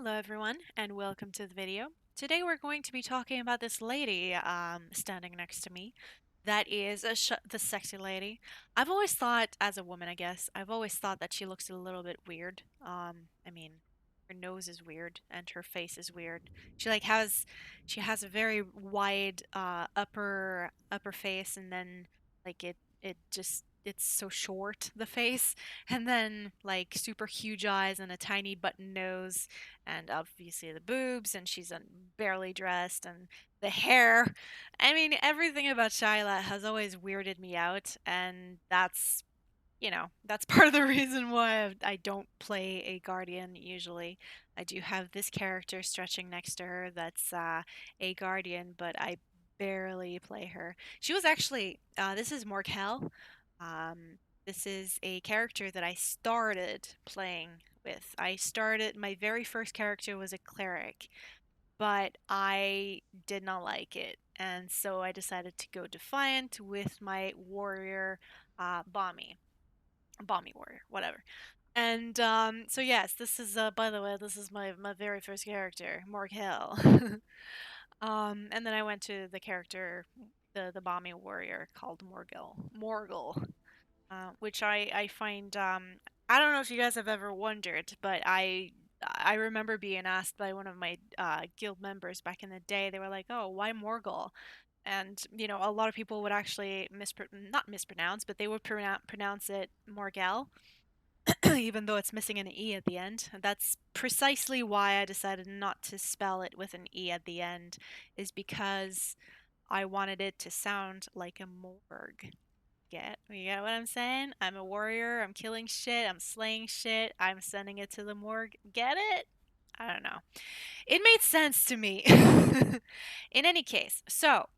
Hello everyone and welcome to the video. Today we're going to be talking about this lady standing next to me. That is the sexy lady. I've always thought, as a woman I guess, I've always thought that she looks a little bit weird. I mean, her nose is weird and her face is weird. She has a very wide upper face, and then like it's so short, the face, and then like super huge eyes and a tiny button nose, and obviously the boobs, and she's barely dressed, and the hair. I mean, everything about Shyla has always weirded me out, and that's part of the reason why I don't play a guardian usually. I do have this character stretching next to her that's a guardian, but I barely play her. She was actually this is Morkel. Um, this is a character that I started playing with. I started my very first character was a cleric, but I did not like it, and so I decided to go defiant with my warrior, Bommy warrior, whatever. And so yes, this is by the way, this is my very first character, Morkel. And then I went to the character, the Bommy warrior called Morgul, which I find I don't know if you guys have ever wondered, but I remember being asked by one of my guild members back in the day. They were like, "Oh, why Morgul?" And a lot of people would actually not mispronounce, but they would pronounce it Morgel, even though it's missing an E at the end. And that's precisely why I decided not to spell it with an E at the end, is because I wanted it to sound like a morgue. You get what I'm saying? I'm a warrior, I'm killing shit, I'm slaying shit, I'm sending it to the morgue. Get it? I don't know. It made sense to me. In any case, so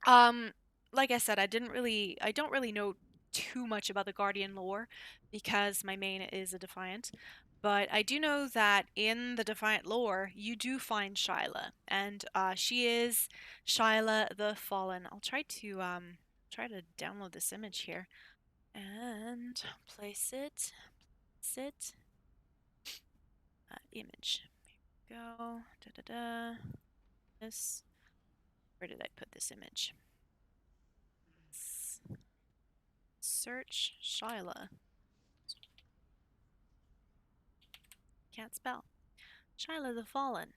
um, like I said, I don't really know too much about the Guardian lore because my main is a Defiant. But I do know that in the Defiant lore, you do find Shyla, and she is Shyla the Fallen. I'll try to download this image here and place it. Sit image. Go. Da da da. This. Where did I put this image? Search Shyla. Can't spell. Shyla the Fallen.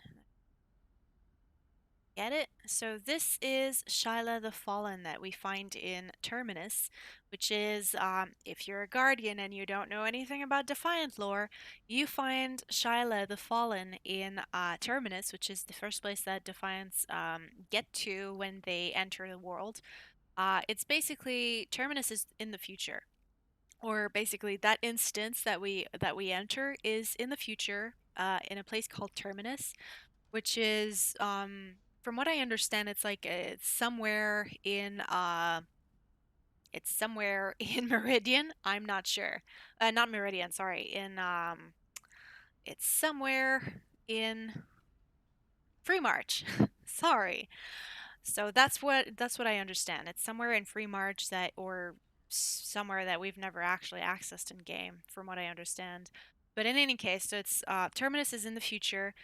Get it? So this is Shyla the Fallen that we find in Terminus, which is, if you're a Guardian and you don't know anything about Defiant lore, you find Shyla the Fallen in Terminus, which is the first place that Defiants get to when they enter the world. It's basically, Terminus is in the future, or basically that instance that we enter is in the future, in a place called Terminus, which is, from what I understand, it's like it's somewhere in Meridian. I'm not sure. Not Meridian, sorry. It's somewhere in Free March. Sorry. So that's what I understand. It's somewhere in Free March, that or somewhere that we've never actually accessed in game, from what I understand. But in any case, so it's Terminus is in the future,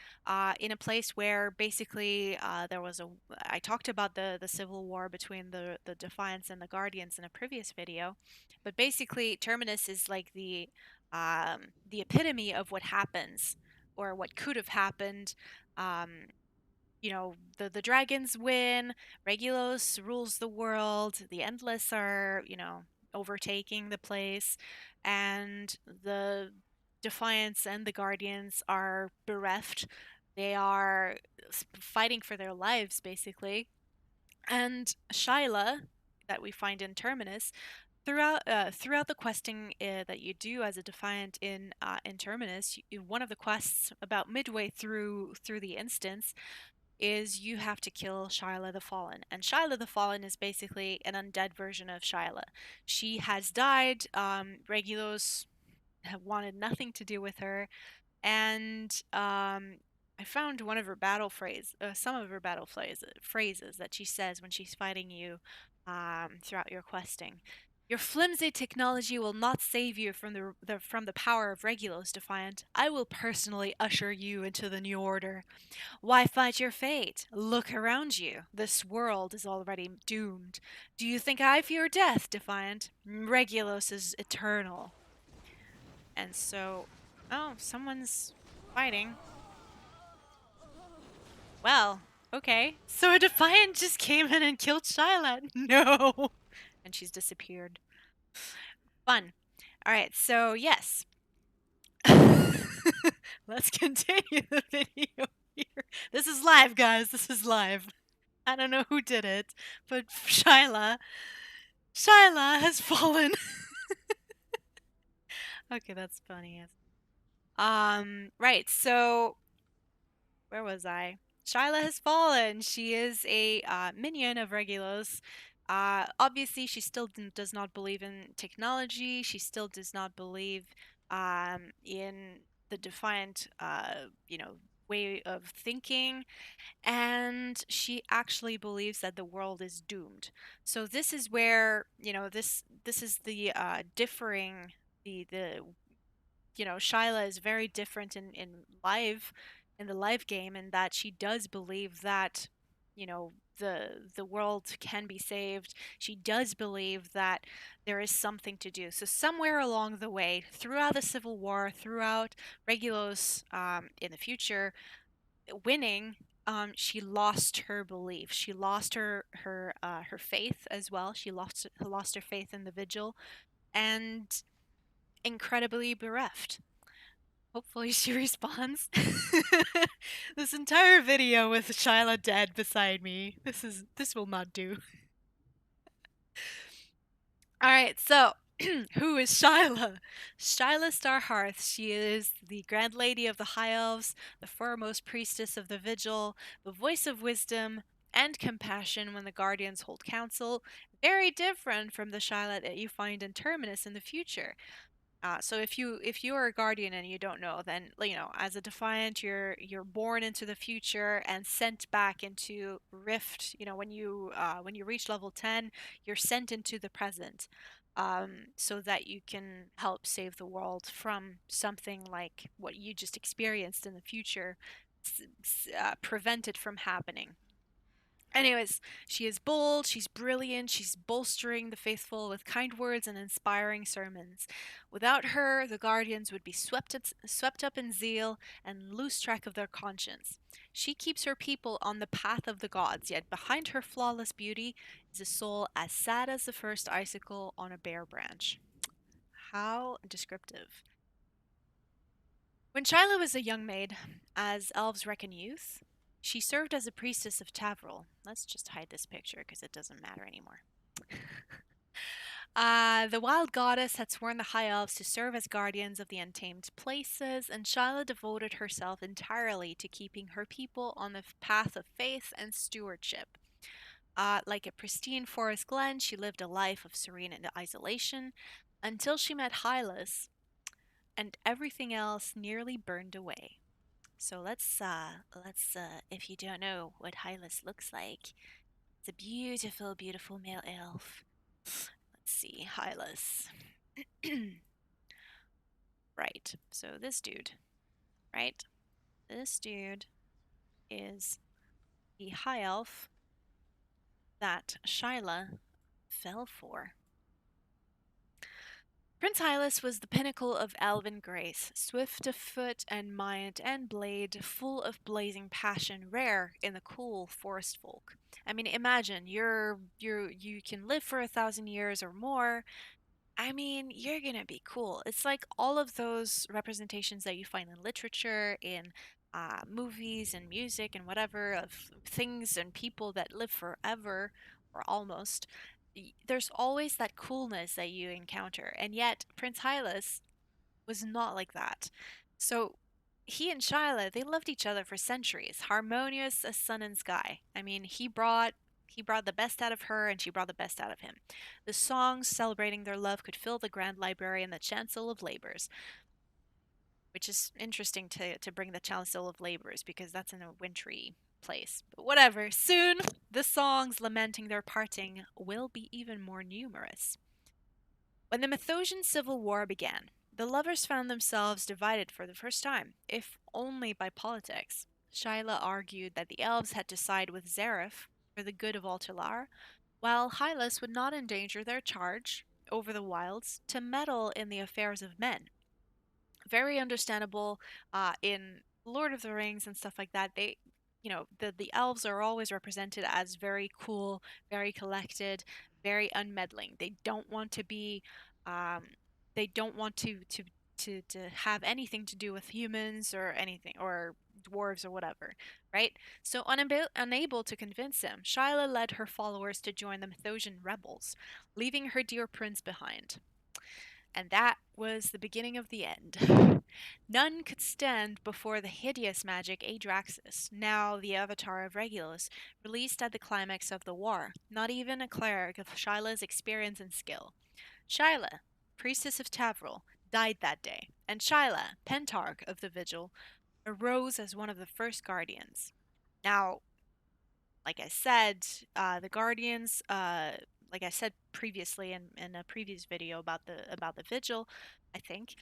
in a place where basically there was a. I talked about the civil war between the Defiants and the Guardians in a previous video, but basically Terminus is like the epitome of what happens, or what could have happened. Um, the dragons win, Regulus rules the world, the Endless are, overtaking the place, and the Defiants and the Guardians are bereft. They are fighting for their lives, basically. And Shyla, that we find in Terminus, throughout the questing that you do as a Defiant in Terminus, one of the quests about midway through the instance is you have to kill Shyla the Fallen. And Shyla the Fallen is basically an undead version of Shyla. She has died. Regulus have wanted nothing to do with her. And I found one of her some of her phrases that she says when she's fighting you throughout your questing. Your flimsy technology will not save you from the power of Regulos, Defiant. I will personally usher you into the new order. Why fight your fate? Look around you. This world is already doomed. Do you think I fear death, Defiant? Regulos is eternal. And so, oh, someone's fighting. Well, okay. So a Defiant just came in and killed Shyla. No. And she's disappeared. Fun. All right, so yes. Let's continue the video here. This is live, guys. This is live. I don't know who did it, but Shyla has fallen. Okay, that's funny. Yes. Right. So where was I? Shyla has fallen. She is a minion of Regulos. Obviously, she still does not believe in technology. She still does not believe in the defiant, way of thinking. And she actually believes that the world is doomed. So this is where this is the differing the Shyla is very different in the live game, in that she does believe that the world can be saved. She does believe that there is something to do. So somewhere along the way, throughout the Civil War, throughout Regulos in the future, winning, she lost her belief. She lost her faith as well. She lost her faith in the Vigil, and incredibly bereft. Hopefully she responds. This entire video with Shyla dead beside me. This will not do. All right, so who is Shyla? Shyla Starhearth. She is the Grand Lady of the High Elves, the foremost priestess of the Vigil, the voice of wisdom and compassion when the Guardians hold council. Very different from the Shyla that you find in Terminus in the future. So if you are a guardian and you don't know, then as a defiant, you're born into the future and sent back into Rift. When you reach level 10, you're sent into the present, so that you can help save the world from something like what you just experienced in the future, prevent it from happening. Anyways, she is bold, she's brilliant, she's bolstering the faithful with kind words and inspiring sermons. Without her, the Guardians would be swept up in zeal and lose track of their conscience. She keeps her people on the path of the gods, yet behind her flawless beauty is a soul as sad as the first icicle on a bare branch. How descriptive. When Shyla was a young maid, as elves reckon youth, she served as a priestess of Tavril. Let's just hide this picture because it doesn't matter anymore. The wild goddess had sworn the High Elves to serve as guardians of the untamed places, and Shyla devoted herself entirely to keeping her people on the path of faith and stewardship. Like a pristine forest glen, she lived a life of serene isolation until she met Hylas, and everything else nearly burned away. So let's if you don't know what Hylas looks like, it's a beautiful, beautiful male elf. Let's see, Hylas. Right. So this dude, right? This dude is the high elf that Shyla fell for. Prince Hylas was the pinnacle of elven grace, swift of foot and mind and blade, full of blazing passion, rare in the cool forest folk. I mean, imagine you can live for 1,000 years or more. I mean, you're gonna be cool. It's like all of those representations that you find in literature, in movies and music and whatever, of things and people that live forever or almost. There's always that coolness that you encounter, and yet Prince Hylas was not like that. So he and Shyla, they loved each other for centuries, harmonious as sun and sky. I mean, he brought the best out of her and she brought the best out of him. The songs celebrating their love could fill the grand library and the chancel of labors, which is interesting to bring the chancel of labors because that's in a wintry place. But whatever. Soon the songs lamenting their parting will be even more numerous. When the Methosian Civil War began, the lovers found themselves divided for the first time, if only by politics. Shyla argued that the elves had to side with Zareth for the good of all Telara, while Hylas would not endanger their charge over the wilds to meddle in the affairs of men. Very understandable in Lord of the Rings and stuff like that. The elves are always represented as very cool, very collected, very unmeddling. They don't want to be um, they don't want to have anything to do with humans or anything or dwarves or whatever, right? So unable to convince him, Shyla led her followers to join the Methosian rebels, leaving her dear prince behind. And that was the beginning of the end. None could stand before the hideous magic Adraxis, now the avatar of Regulus, released at the climax of the war, not even a cleric of Shyla's experience and skill. Shyla, priestess of Tavril, died that day, and Shyla, pentarch of the Vigil, arose as one of the first guardians. Now, like I said, the Guardians, like I said previously in a previous video about the Vigil, I think,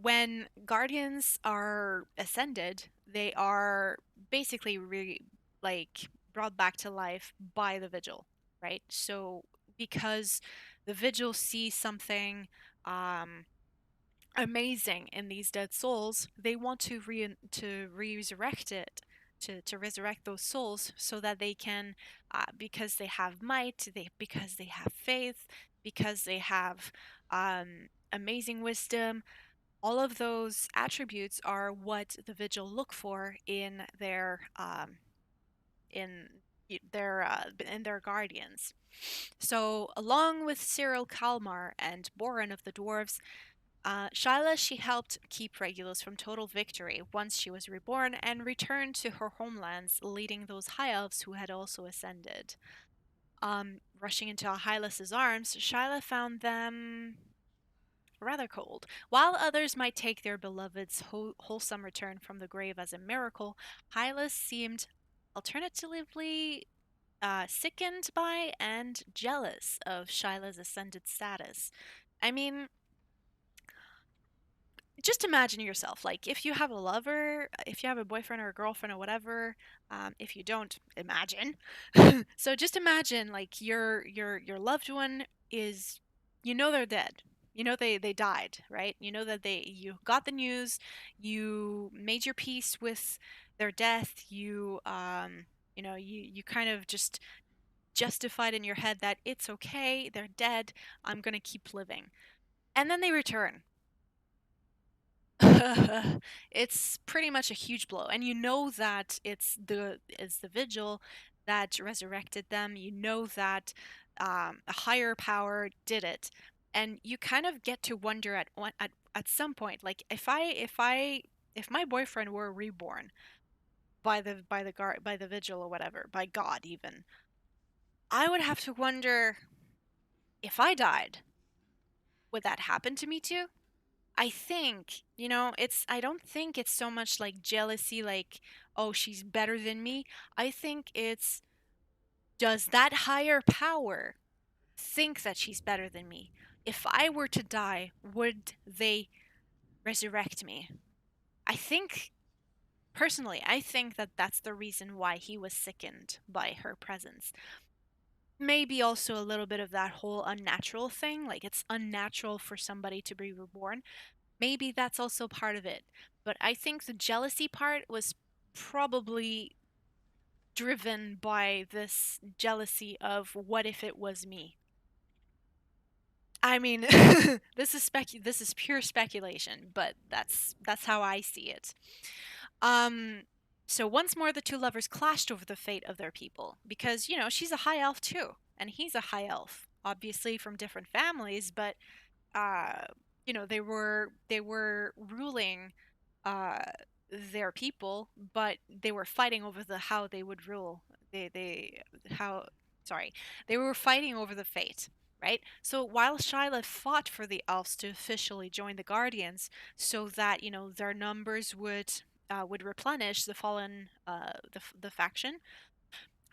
when Guardians are ascended, they are basically like brought back to life by the Vigil, right? So because the Vigil sees something um, amazing in these dead souls, they want to resurrect it, to resurrect those souls so that they can, because they have might, because they have faith, because they have amazing wisdom. All of those attributes are what the Vigil look for in in their guardians. So, along with Cyril Kalmar and Boran of the dwarves, Shyla, she helped keep Regulus from total victory once she was reborn and returned to her homelands, leading those High Elves who had also ascended. Rushing into Hylas's arms, Shyla found them rather cold. While others might take their beloved's wholesome return from the grave as a miracle, Hylas seemed alternatively sickened by and jealous of Shyla's ascended status. I mean, just imagine yourself like if you have a lover, if you have a boyfriend or a girlfriend or whatever. If you don't, imagine. So just imagine like your loved one is, they're dead. They died, right? That you got the news, you made your peace with their death. You kind of just justified in your head that it's okay, they're dead, I'm gonna keep living, and then they return. It's pretty much a huge blow, and you know that it's the Vigil that resurrected them. You know that a higher power did it, and you kind of get to wonder at some point, like if my boyfriend were reborn by the Vigil or whatever, by God even, I would have to wonder if I died, would that happen to me too? I think, I don't think it's so much like jealousy, like, oh, she's better than me. I think it's, does that higher power think that she's better than me? If I were to die, would they resurrect me? I think, personally, I think that that's the reason why he was sickened by her presence. Maybe also a little bit of that whole unnatural thing, like it's unnatural for somebody to be reborn. Maybe that's also part of it. But I think the jealousy part was probably driven by this jealousy of what if it was me. I mean, this is pure speculation, but that's how I see it. Um so once more the two lovers clashed over the fate of their people because, she's a high elf too and he's a high elf, obviously from different families, but uh they were ruling uh their people, but they were fighting over the how they would rule. They how Sorry, they were fighting over the fate, right? So while Shyla fought for the elves to officially join the Guardians so that, their numbers would replenish the fallen the faction,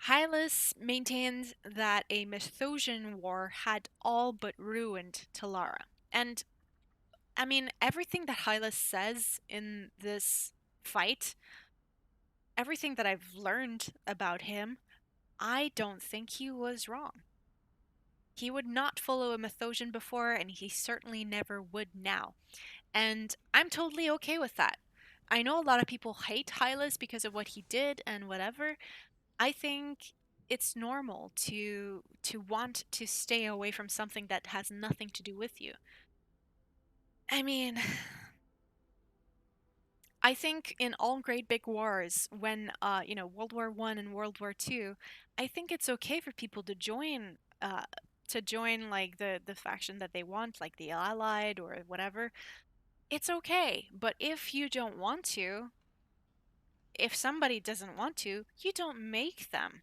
Hylas maintains that a Mythosian war had all but ruined Telara. And I mean, everything that Hylas says in this fight, everything that I've learned about him, I don't think he was wrong. He would not follow a Mythosian before, and he certainly never would now. And I'm totally okay with that. I know a lot of people hate Hylas because of what he did and whatever. I think it's normal to want to stay away from something that has nothing to do with you. I mean, I think in all great big wars, when World War One and World War Two, I think it's okay for people to join like the faction that they want, like the Allied or whatever. It's okay, but if you don't want to, if somebody doesn't want to, you don't make them,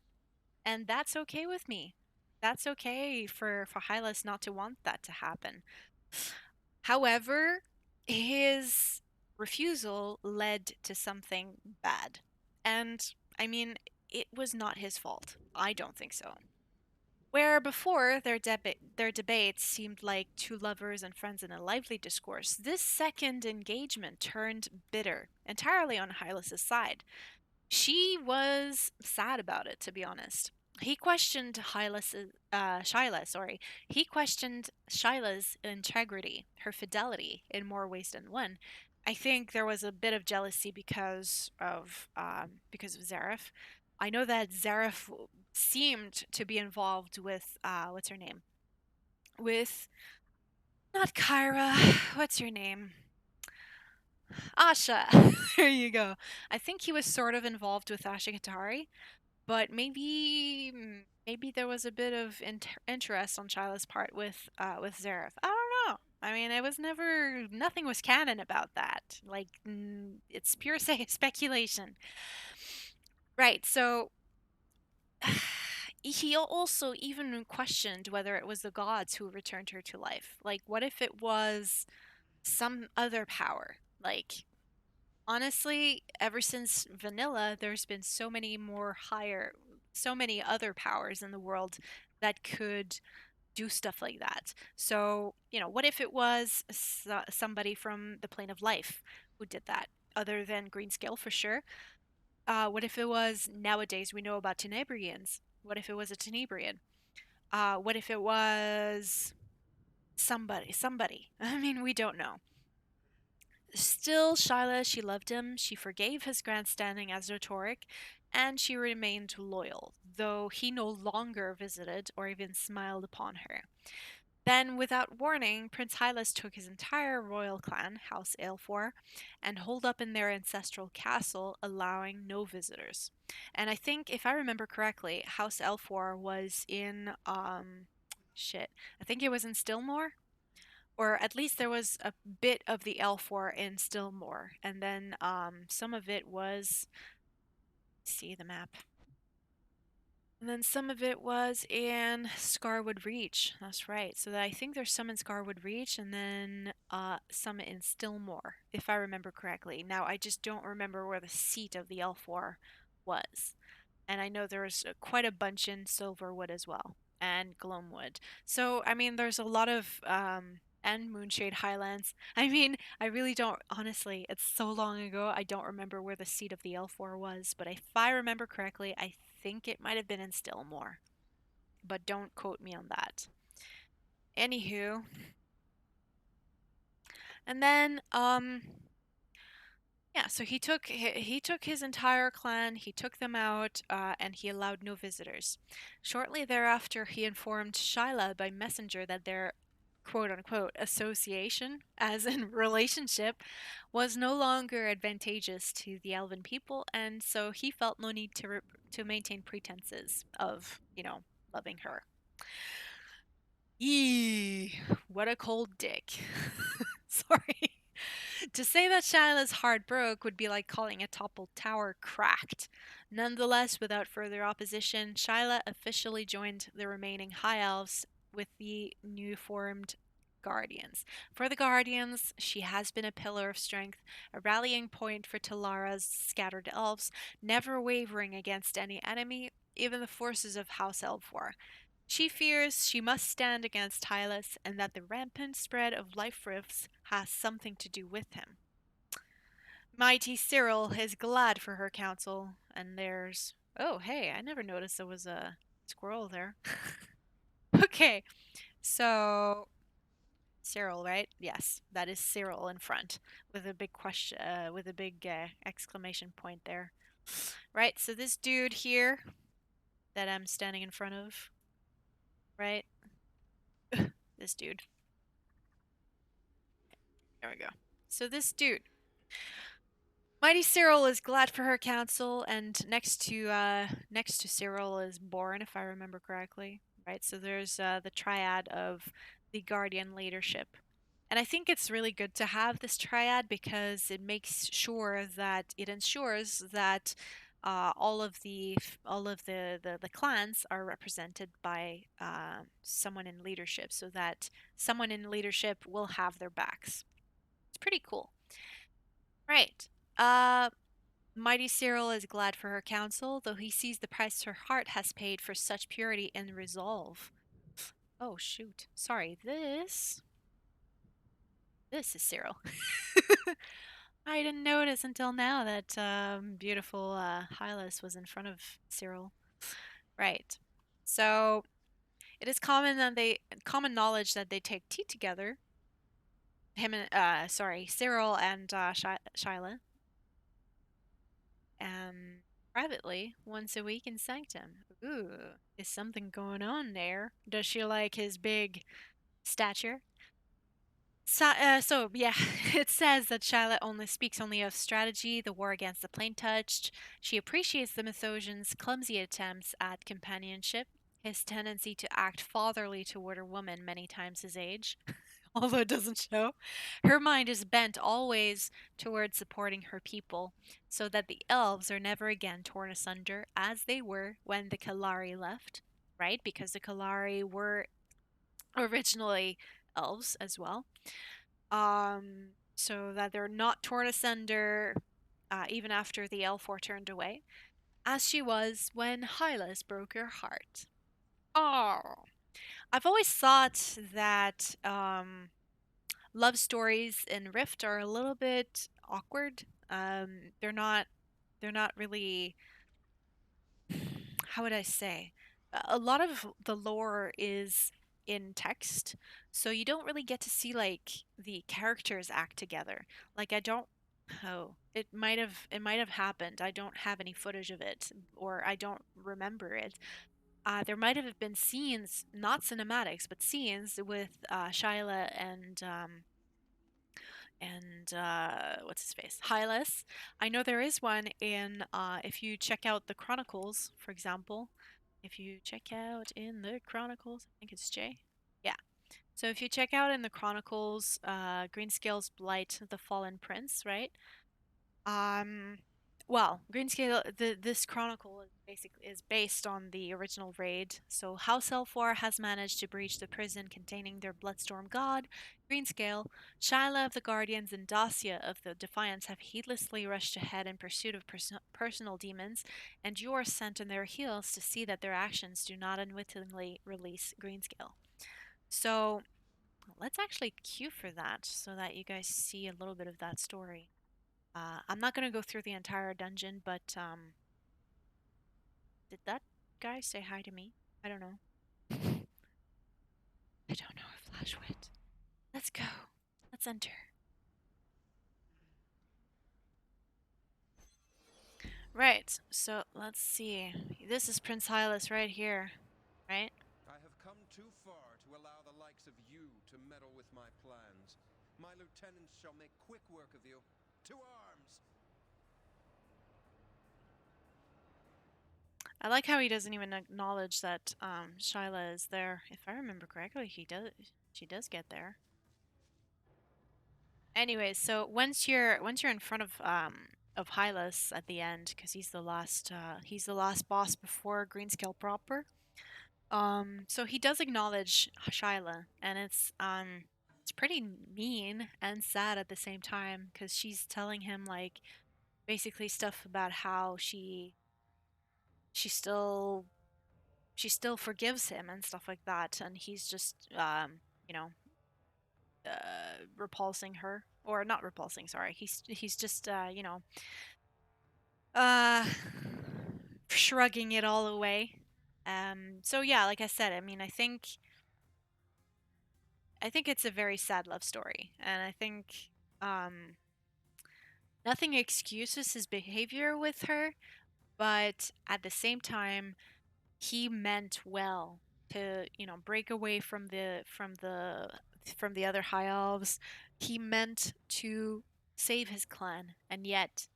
and that's okay with me. That's okay for Hylas not to want that to happen. However, his refusal led to something bad. And I mean, it was not his fault. I don't think so. Where before their debates seemed like two lovers and friends in a lively discourse, this second engagement turned bitter, entirely on Hylas's side. She was sad about it, to be honest. He questioned Shyla, sorry. He questioned Shyla's integrity, her fidelity, in more ways than one. I think there was a bit of jealousy because of Zareth. I know that Zareth seemed to be involved with what's her name? With not Kyra. What's her name? Asha. There you go. I think he was sort of involved with Asha Katari, but maybe there was a bit of interest on Shyla's part with Zareth. I don't know. I mean, it was never nothing was canon about that. Like it's pure speculation. Right. So he also even questioned whether it was the gods who returned her to life. Like what if it was some other power? Like honestly, ever since vanilla, there's been so many other powers in the world that could do stuff like that. So, what if it was somebody from the plane of life who did that, other than Greenscale for sure? What if it was nowadays we know about Tenebrians? What if it was a Tenebrian? What if it was somebody? I mean, we don't know. Still, Shyla, she loved him, she forgave his grandstanding as rhetoric, and she remained loyal, though he no longer visited or even smiled upon her. Then, without warning, Prince Hylas took his entire royal clan, House Aelfor, and holed up in their ancestral castle, allowing no visitors. And I think, if I remember correctly, House Aelfor was in, shit, I think it was in Stillmore? Or at least there was a bit of the L4 in Stillmore, and then some of it was see the map. And then some of it was in Scarwood Reach. That's right. So I think there's some in Scarwood Reach and then some in Stillmore, if I remember correctly. Now I just don't remember where the seat of the L4 was. And I know there's quite a bunch in Silverwood as well and Gloamwood. So I mean, there's a lot of and Moonshade Highlands. I mean, I really don't honestly. It's so long ago. I don't remember where the seat of the L4 was, but if I remember correctly, I think it might have been in Stillmore. But don't quote me on that. Anywho, and then yeah, so he took his entire clan, he took them out, and he allowed no visitors. Shortly thereafter, he informed Shyla by messenger that their quote unquote association, as in relationship, was no longer advantageous to the elven people, and so he felt no need to maintain pretenses of, loving her. Eee, what a cold dick. Sorry. To say that Shyla's heart broke would be like calling a toppled tower cracked. Nonetheless, without further opposition, Shyla officially joined the remaining High Elves with the new formed Guardians. For the Guardians, she has been a pillar of strength, a rallying point for Telara's scattered elves, never wavering against any enemy, even the forces of House Elfwar. She fears she must stand against Hylas and that the rampant spread of life rifts has something to do with him. Mighty Cyril is glad for her counsel, and there's. Oh, hey, I never noticed there was a squirrel there. Okay, so Cyril, right? Yes, that is Cyril in front with a big question, with a big exclamation point there. Right, so this dude here that I'm standing in front of, right? This dude. There we go. So this dude, Mighty Cyril is glad for her counsel, and next to Cyril is Bourne, if I remember correctly. Right, so there's the triad of the Guardian leadership. And I think it's really good to have this triad because it makes sure that it ensures that all of the clans are represented by someone in leadership, so that someone in leadership will have their backs. It's pretty cool. Right. Uh, Mighty Cyril is glad for her counsel, though he sees the price her heart has paid for such purity and resolve. Oh shoot. Sorry, this is Cyril. I didn't notice until now that beautiful Hylas was in front of Cyril. Right. So it is common knowledge that they take tea together. Cyril and Shyla, privately once a week in Sanctum. Ooh, is something going on there? Does she like his big stature? So yeah, it says that Shyla only speaks only of strategy, the war against the plain touched. She appreciates the Mythosian's clumsy attempts at companionship, his tendency to act fatherly toward a woman many times his age, although it doesn't show. Her mind is bent always toward supporting her people, so that the elves are never again torn asunder as they were when the Kalari left, right? Because the Kalari were originally elves as well, so that they're not torn asunder even after the Elfor turned away, as she was when Hylas broke her heart. Oh, I've always thought that love stories in Rift are a little bit awkward. They're not. They're not really. How would I say? A lot of the lore is in text, so you don't really get to see like the characters act together. Like I don't. Oh, it might have happened. I don't have any footage of it, or I don't remember it. There might have been scenes, not cinematics, but scenes with Shyla and what's his face, Hylas. I know there is one in if you check out the Chronicles, for example. If you check out in the Chronicles, I think it's J. Yeah. So if you check out in the Chronicles, Greenscale's Blight, the Fallen Prince, right? Um, well, Greenscale, this chronicle is based on the original raid. So House Elfwar has managed to breach the prison containing their Bloodstorm god, Greenscale. Shyla of the Guardians and Dacia of the Defiance have heedlessly rushed ahead in pursuit of personal demons, and you are sent on their heels to see that their actions do not unwittingly release Greenscale. So let's actually queue for that so that you guys see a little bit of that story. I'm not gonna go through the entire dungeon, but did that guy say hi to me? I don't know. I don't know if Flash went. Let's go. Let's enter. Right. So let's see. This is Prince Hylas right here, right? I have come too far to allow the likes of you to meddle with my plans. My lieutenants shall make quick work of you. To arms! I like how he doesn't even acknowledge that Shyla is there. If I remember correctly, he does. She does get there. Anyways, so once you're in front of Hylas at the end, because he's the last boss before Greenscale proper. So he does acknowledge Shyla, and it's It's pretty mean and sad at the same time because she's telling him like basically stuff about how she still she still forgives him and stuff like that, and he's just you know repulsing her, or not repulsing. Sorry, he's just uh shrugging it all away. So yeah, like I said, I mean, I think it's a very sad love story, and I think um nothing excuses his behavior with her, but at the same time, he meant well to, break away from the other high elves. He meant to save his clan, and yet,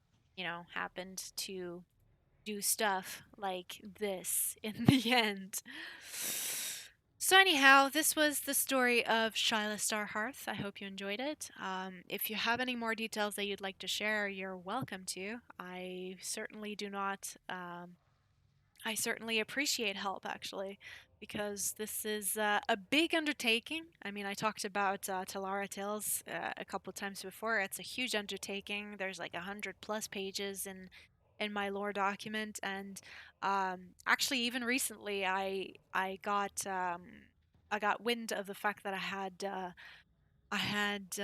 happened to do stuff like this in the end. So anyhow, this was the story of Shyla Starhearth. I hope you enjoyed it. If you have any more details that you'd like to share, you're welcome to. I certainly appreciate help, actually, because this is a big undertaking. I mean, I talked about Telara Tales a couple times before. It's a huge undertaking. There's like 100+ pages in my lore document, and actually, even recently, I got wind of the fact that I had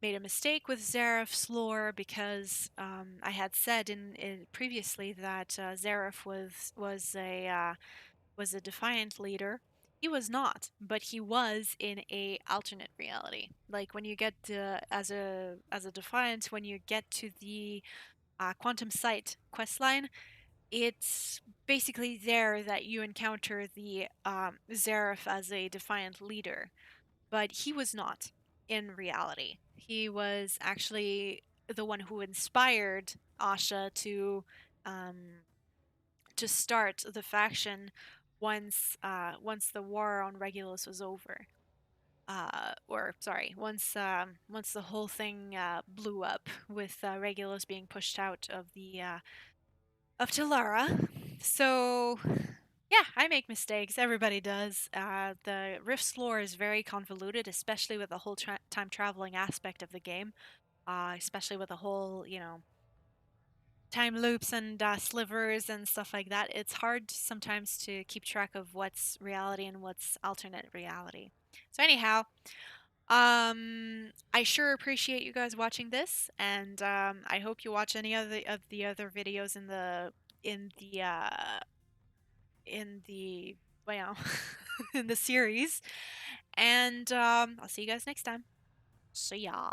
made a mistake with Zareth's lore because I had said in previously that Zareth was a defiant leader. He was not, but he was in a alternate reality. Like when you get as a defiant, when you get to the quantum site questline, it's basically there that you encounter the Zareth as a defiant leader, but he was not in reality. He was actually the one who inspired Asha um, to start the faction once the war on Regulus was over. Or sorry, once the whole thing blew up with Regulus being pushed out of Telara. So yeah, I make mistakes. Everybody does. The Rift's lore is very convoluted, especially with the whole time traveling aspect of the game. Especially with the whole, time loops and slivers and stuff like that. It's hard sometimes to keep track of what's reality and what's alternate reality. So anyhow, I sure appreciate you guys watching this, and I hope you watch any of the other videos in the uh in the well in the series. And I'll see you guys next time. See ya.